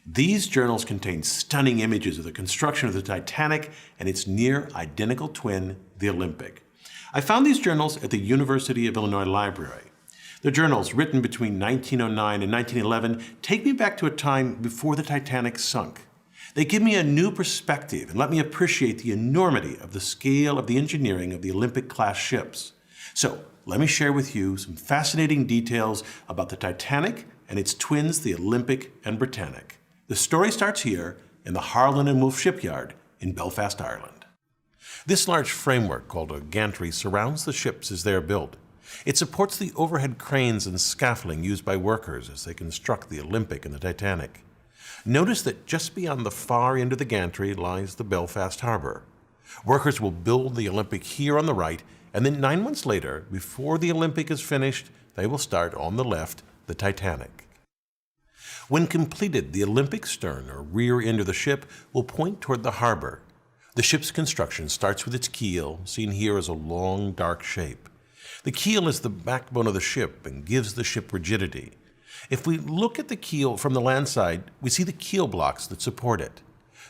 These journals contain stunning images of the construction of the Titanic and its near-identical twin, the Olympic. I found these journals at the University of Illinois Library. The journals, written between 1909 and 1911, take me back to a time before the Titanic sunk. They give me a new perspective and let me appreciate the enormity of the scale of the engineering of the Olympic-class ships. So, let me share with you some fascinating details about the Titanic and its twins, the Olympic and Britannic. The story starts here in the Harland and Wolff shipyard in Belfast, Ireland. This large framework, called a gantry, surrounds the ships as they are built. It supports the overhead cranes and scaffolding used by workers as they construct the Olympic and the Titanic. Notice that just beyond the far end of the gantry lies the Belfast harbor. Workers will build the Olympic here on the right, and then 9 months later, before the Olympic is finished, they will start on the left the Titanic. When completed, the Olympic stern or rear end of the ship will point toward the harbor. The ship's construction starts with its keel, seen here as a long, dark shape. The keel is the backbone of the ship and gives the ship rigidity. If we look at the keel from the land side, we see the keel blocks that support it.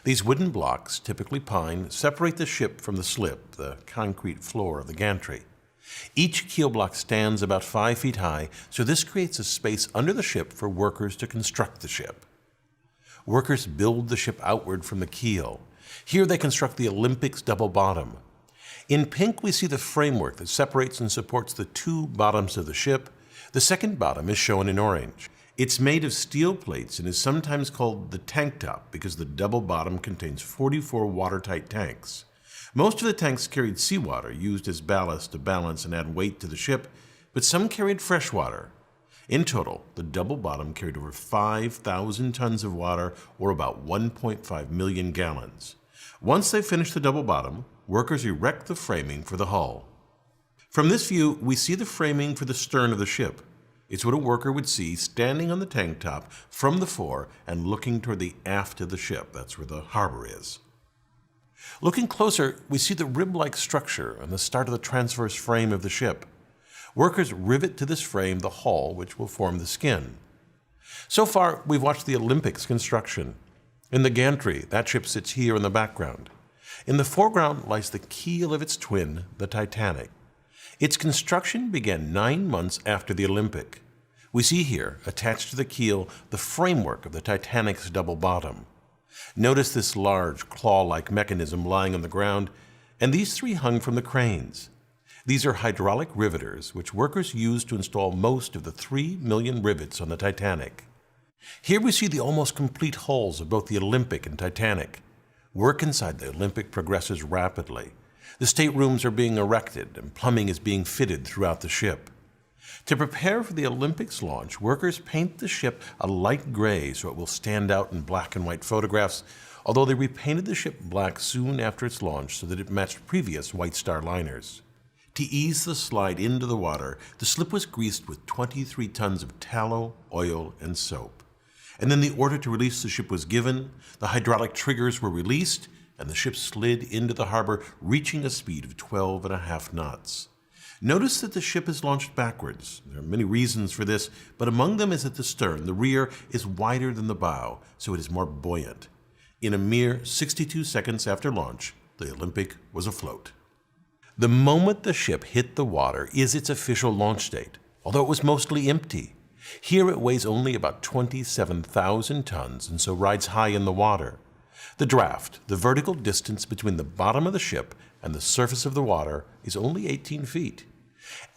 These wooden blocks, typically pine, separate the ship from the slip, the concrete floor of the gantry. Each keel block stands about 5 feet high, so this creates a space under the ship for workers to construct the ship. Workers build the ship outward from the keel. Here they construct the Olympic's double bottom. In pink, we see the framework that separates and supports the two bottoms of the ship. The second bottom is shown in orange. It's made of steel plates and is sometimes called the tank top because the double bottom contains 44 watertight tanks. Most of the tanks carried seawater used as ballast to balance and add weight to the ship, but some carried fresh water. In total, the double bottom carried over 5,000 tons of water, or about 1.5 million gallons. Once they finish the double bottom, workers erect the framing for the hull. From this view, we see the framing for the stern of the ship. It's what a worker would see standing on the tank top from the fore and looking toward the aft of the ship. That's where the harbor is. Looking closer, we see the rib-like structure on the start of the transverse frame of the ship. Workers rivet to this frame the hull, which will form the skin. So far, we've watched the Olympic's construction. In the gantry, that ship sits here in the background. In the foreground lies the keel of its twin, the Titanic. Its construction began 9 months after the Olympic. We see here, attached to the keel, the framework of the Titanic's double bottom. Notice this large, claw-like mechanism lying on the ground, and these three hung from the cranes. These are hydraulic riveters, which workers used to install most of the 3 million rivets on the Titanic. Here we see the almost complete hulls of both the Olympic and Titanic. Work inside the Olympic progresses rapidly. The staterooms are being erected and plumbing is being fitted throughout the ship. To prepare for the Olympic's launch, workers paint the ship a light gray so it will stand out in black and white photographs, although they repainted the ship black soon after its launch so that it matched previous White Star liners. To ease the slide into the water, the slip was greased with 23 tons of tallow, oil, and soap. And then the order to release the ship was given, the hydraulic triggers were released, and the ship slid into the harbor, reaching a speed of 12.5 knots. Notice that the ship is launched backwards. There are many reasons for this, but among them is that the stern, the rear, is wider than the bow, so it is more buoyant. In a mere 62 seconds after launch, the Olympic was afloat. The moment the ship hit the water is its official launch date, although it was mostly empty. Here it weighs only about 27,000 tons and so rides high in the water. The draft, the vertical distance between the bottom of the ship and the surface of the water, is only 18 feet.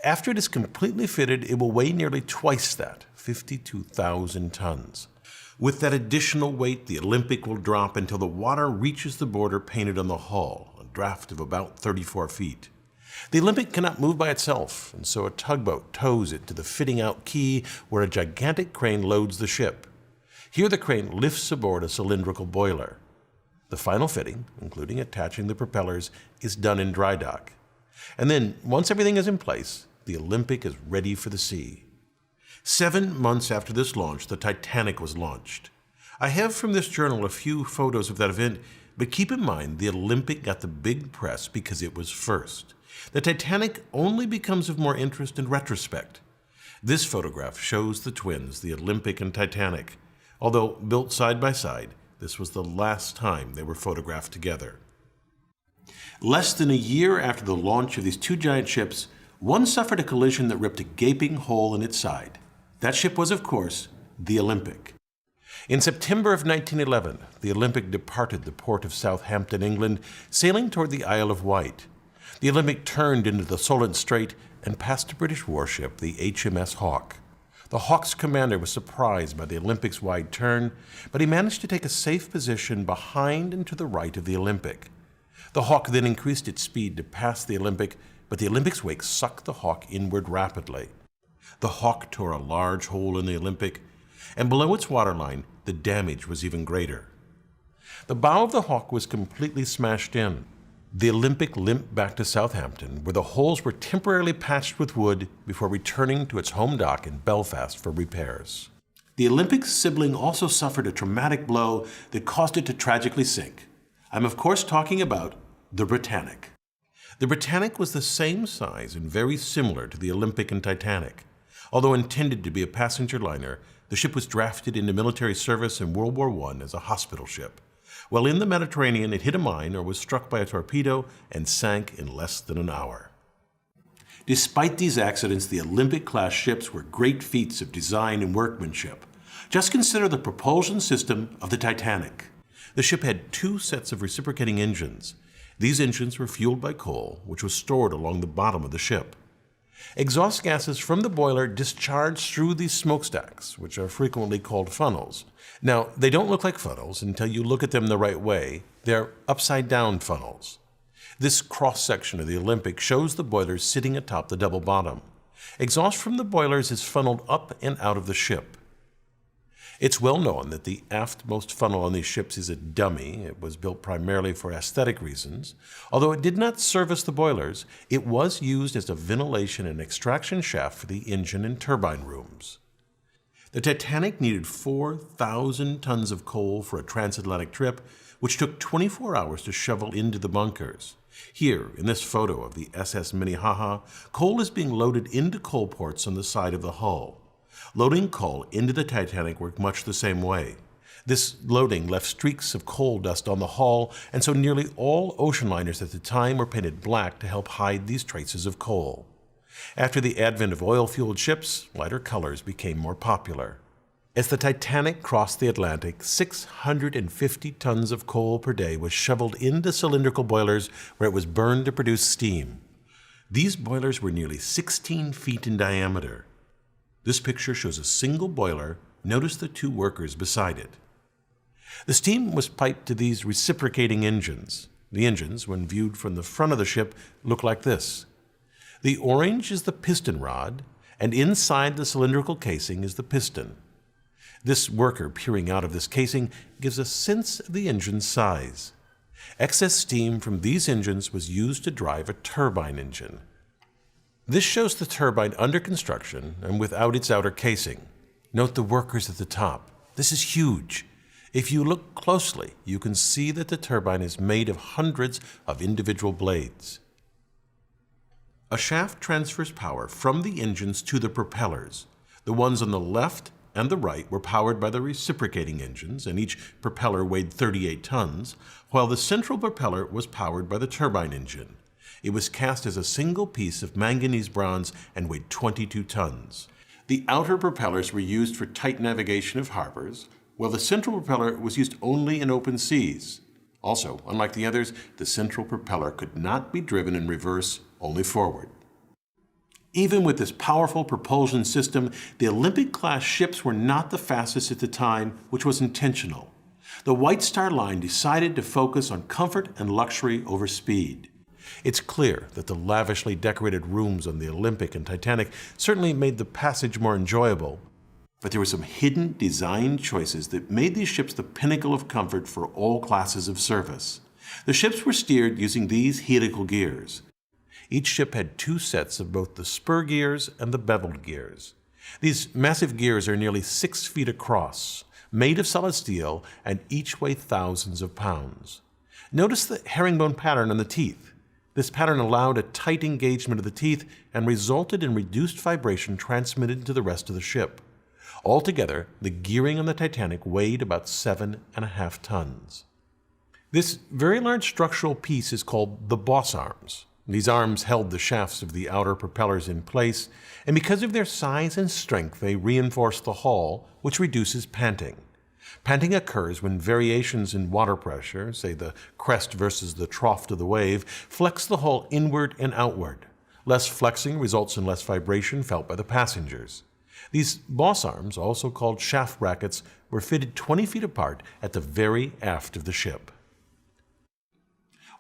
After it is completely fitted, it will weigh nearly twice that, 52,000 tons. With that additional weight, the Olympic will drop until the water reaches the border painted on the hull, a draft of about 34 feet. The Olympic cannot move by itself, and so a tugboat tows it to the fitting out quay where a gigantic crane loads the ship. Here the crane lifts aboard a cylindrical boiler. The final fitting, including attaching the propellers, is done in dry dock. And then, once everything is in place, the Olympic is ready for the sea. 7 months after this launch, the Titanic was launched. I have from this journal a few photos of that event, but keep in mind the Olympic got the big press because it was first. The Titanic only becomes of more interest in retrospect. This photograph shows the twins, the Olympic and Titanic. Although built side by side, this was the last time they were photographed together. Less than a year after the launch of these two giant ships, one suffered a collision that ripped a gaping hole in its side. That ship was, of course, the Olympic. In September of 1911, the Olympic departed the port of Southampton, England, sailing toward the Isle of Wight. The Olympic turned into the Solent Strait and passed a British warship, the HMS Hawke. The Hawke's commander was surprised by the Olympic's wide turn, but he managed to take a safe position behind and to the right of the Olympic. The Hawke then increased its speed to pass the Olympic, but the Olympic's wake sucked the Hawke inward rapidly. The Hawke tore a large hole in the Olympic, and below its waterline, the damage was even greater. The bow of the Hawke was completely smashed in. The Olympic limped back to Southampton, where the holes were temporarily patched with wood before returning to its home dock in Belfast for repairs. The Olympic's sibling also suffered a traumatic blow that caused it to tragically sink. I'm of course talking about the Britannic. The Britannic was the same size and very similar to the Olympic and Titanic. Although intended to be a passenger liner, the ship was drafted into military service in World War I as a hospital ship. While in the Mediterranean, it hit a mine or was struck by a torpedo and sank in less than an hour. Despite these accidents, the Olympic-class ships were great feats of design and workmanship. Just consider the propulsion system of the Titanic. The ship had two sets of reciprocating engines. These engines were fueled by coal, which was stored along the bottom of the ship. Exhaust gases from the boiler discharged through these smokestacks, which are frequently called funnels. Now, they don't look like funnels until you look at them the right way. They're upside-down funnels. This cross-section of the Olympic shows the boilers sitting atop the double bottom. Exhaust from the boilers is funneled up and out of the ship. It's well known that the aftmost funnel on these ships is a dummy. It was built primarily for aesthetic reasons. Although it did not service the boilers, it was used as a ventilation and extraction shaft for the engine and turbine rooms. The Titanic needed 4,000 tons of coal for a transatlantic trip, which took 24 hours to shovel into the bunkers. Here, in this photo of the SS Minnehaha, coal is being loaded into coal ports on the side of the hull. Loading coal into the Titanic worked much the same way. This loading left streaks of coal dust on the hull, and so nearly all ocean liners at the time were painted black to help hide these traces of coal. After the advent of oil-fueled ships, lighter colors became more popular. As the Titanic crossed the Atlantic, 650 tons of coal per day was shoveled into cylindrical boilers where it was burned to produce steam. These boilers were nearly 16 feet in diameter. This picture shows a single boiler. Notice the two workers beside it. The steam was piped to these reciprocating engines. The engines, when viewed from the front of the ship, look like this. The orange is the piston rod, and inside the cylindrical casing is the piston. This worker peering out of this casing gives a sense of the engine's size. Excess steam from these engines was used to drive a turbine engine. This shows the turbine under construction and without its outer casing. Note the workers at the top. This is huge. If you look closely, you can see that the turbine is made of hundreds of individual blades. A shaft transfers power from the engines to the propellers. The ones on the left and the right were powered by the reciprocating engines, and each propeller weighed 38 tons, while the central propeller was powered by the turbine engine. It was cast as a single piece of manganese bronze and weighed 22 tons. The outer propellers were used for tight navigation of harbors, while the central propeller was used only in open seas. Also, unlike the others, the central propeller could not be driven in reverse, only forward. Even with this powerful propulsion system, the Olympic-class ships were not the fastest at the time, which was intentional. The White Star Line decided to focus on comfort and luxury over speed. It's clear that the lavishly decorated rooms on the Olympic and Titanic certainly made the passage more enjoyable, but there were some hidden design choices that made these ships the pinnacle of comfort for all classes of service. The ships were steered using these helical gears. Each ship had two sets of both the spur gears and the beveled gears. These massive gears are nearly 6 feet across, made of solid steel, and each weigh thousands of pounds. Notice the herringbone pattern on the teeth. This pattern allowed a tight engagement of the teeth and resulted in reduced vibration transmitted to the rest of the ship. Altogether, the gearing on the Titanic weighed about 7.5 tons. This very large structural piece is called the boss arms. These arms held the shafts of the outer propellers in place, and because of their size and strength, they reinforce the hull, which reduces panting. Panting occurs when variations in water pressure, say the crest versus the trough of the wave, flex the hull inward and outward. Less flexing results in less vibration felt by the passengers. These boss arms, also called shaft brackets, were fitted 20 feet apart at the very aft of the ship.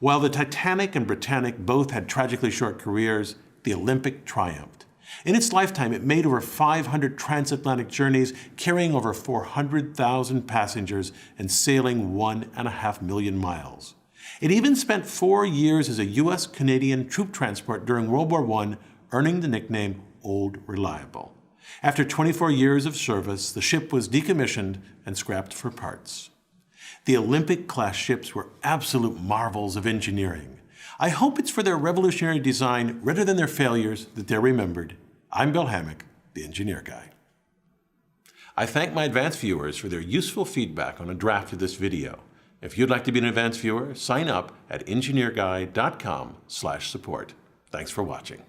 While the Titanic and Britannic both had tragically short careers, the Olympic triumphed. In its lifetime, it made over 500 transatlantic journeys, carrying over 400,000 passengers and sailing 1.5 million miles. It even spent 4 years as a U.S.-Canadian troop transport during World War I, earning the nickname Old Reliable. After 24 years of service, the ship was decommissioned and scrapped for parts. The Olympic-class ships were absolute marvels of engineering. I hope it's for their revolutionary design rather than their failures that they're remembered. I'm Bill Hammack, the Engineer Guy. I thank my advanced viewers for their useful feedback on a draft of this video. If you'd like to be an advanced viewer, sign up at engineerguy.com/support. Thanks for watching.